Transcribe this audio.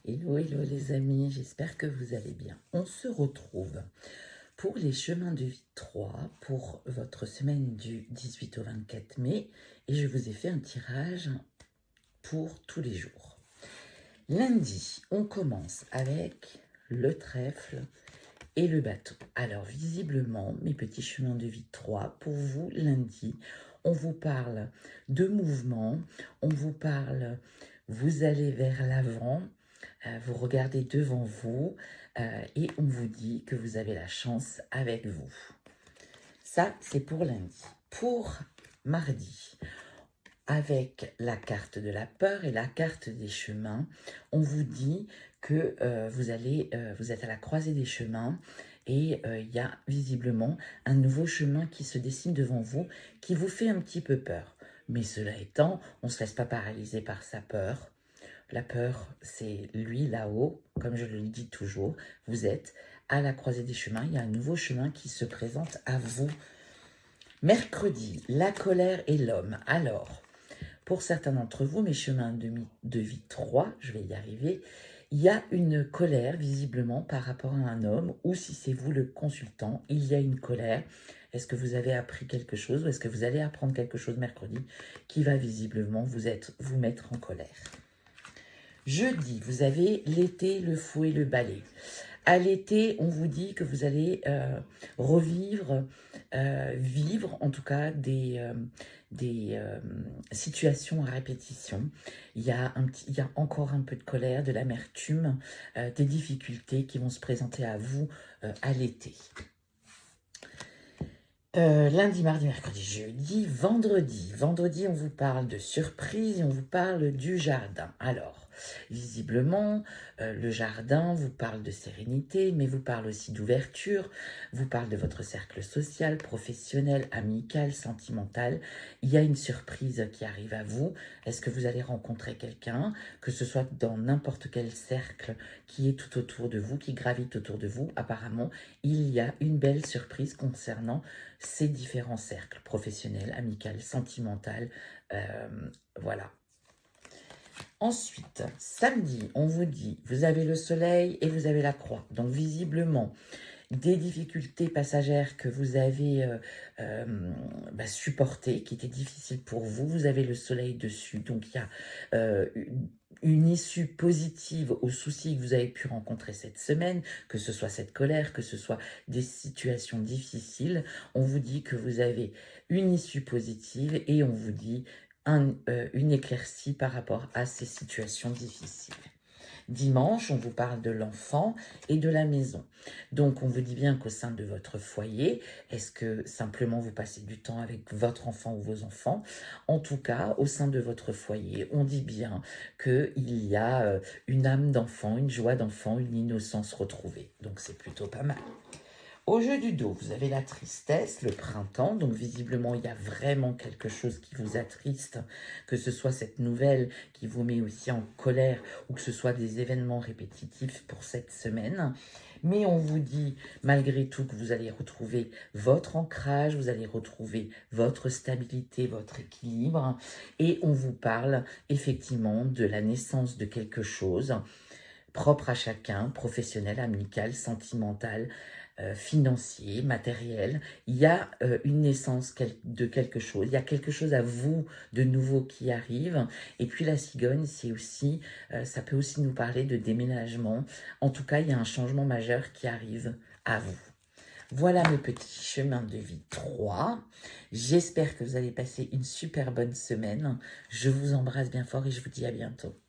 Hello, hello les amis, j'espère que vous allez bien. On se retrouve pour les chemins de vie 3 pour votre semaine du 18 au 24 mai et je vous ai fait un tirage pour tous les jours. Lundi, on commence avec le trèfle et le bateau. Alors visiblement, mes petits chemins de vie 3, pour vous, lundi, on vous parle de mouvement, on vous parle, vous allez vers l'avant, vous regardez devant vous et on vous dit que vous avez la chance avec vous. Ça, c'est pour lundi. Pour mardi, avec la carte de la peur et la carte des chemins, on vous dit que vous êtes à la croisée des chemins et il y a visiblement un nouveau chemin qui se dessine devant vous qui vous fait un petit peu peur. Mais cela étant, on ne se laisse pas paralyser par sa peur. La peur, c'est lui là-haut, comme je le dis toujours, vous êtes à la croisée des chemins, il y a un nouveau chemin qui se présente à vous. Mercredi, la colère et l'homme. Alors, pour certains d'entre vous, mes chemins de vie 3, je vais y arriver, il y a une colère visiblement par rapport à un homme, ou si c'est vous le consultant, il y a une colère. Est-ce que vous avez appris quelque chose ou est-ce que vous allez apprendre quelque chose mercredi qui va visiblement vous mettre en colère? Jeudi, vous avez l'été, le fouet, le balai. À l'été, on vous dit que vous allez revivre, vivre en tout cas des situations à répétition. Il y a encore un peu de colère, de l'amertume, des difficultés qui vont se présenter à vous à l'été. Lundi, mardi, mercredi, jeudi, vendredi. Vendredi, on vous parle de surprise et on vous parle du jardin. Alors, visiblement, le jardin vous parle de sérénité, mais vous parle aussi d'ouverture, vous parle de votre cercle social, professionnel, amical, sentimental. Il y a une surprise qui arrive à vous. Est-ce que vous allez rencontrer quelqu'un, que ce soit dans n'importe quel cercle qui est tout autour de vous, qui gravite autour de vous? Apparemment, il y a une belle surprise concernant ces différents cercles, professionnels, amical, sentimental, voilà. Ensuite, samedi, on vous dit, vous avez le soleil et vous avez la croix. Donc visiblement, des difficultés passagères que vous avez supportées, qui étaient difficiles pour vous. Vous avez le soleil dessus, donc il y a une issue positive aux soucis que vous avez pu rencontrer cette semaine, que ce soit cette colère, que ce soit des situations difficiles. On vous dit que vous avez une issue positive et on vous dit une éclaircie par rapport à ces situations difficiles. Dimanche, on vous parle de l'enfant et de la maison. Donc, on vous dit bien qu'au sein de votre foyer, est-ce que simplement vous passez du temps avec votre enfant ou vos enfants? En tout cas, au sein de votre foyer, on dit bien qu'il y a une âme d'enfant, une joie d'enfant, une innocence retrouvée. Donc, c'est plutôt pas mal. Au jeu du dos, vous avez la tristesse, le printemps, donc visiblement il y a vraiment quelque chose qui vous attriste, que ce soit cette nouvelle qui vous met aussi en colère ou que ce soit des événements répétitifs pour cette semaine. Mais on vous dit malgré tout que vous allez retrouver votre ancrage, vous allez retrouver votre stabilité, votre équilibre et on vous parle effectivement de la naissance de quelque chose propre à chacun, professionnel, amical, sentimental, financier, matériel. Il y a une naissance de quelque chose. Il y a quelque chose à vous de nouveau qui arrive. Et puis la cigogne, c'est aussi, ça peut aussi nous parler de déménagement. En tout cas, il y a un changement majeur qui arrive à vous. Voilà mes petits chemins de vie 3. J'espère que vous allez passer une super bonne semaine. Je vous embrasse bien fort et je vous dis à bientôt.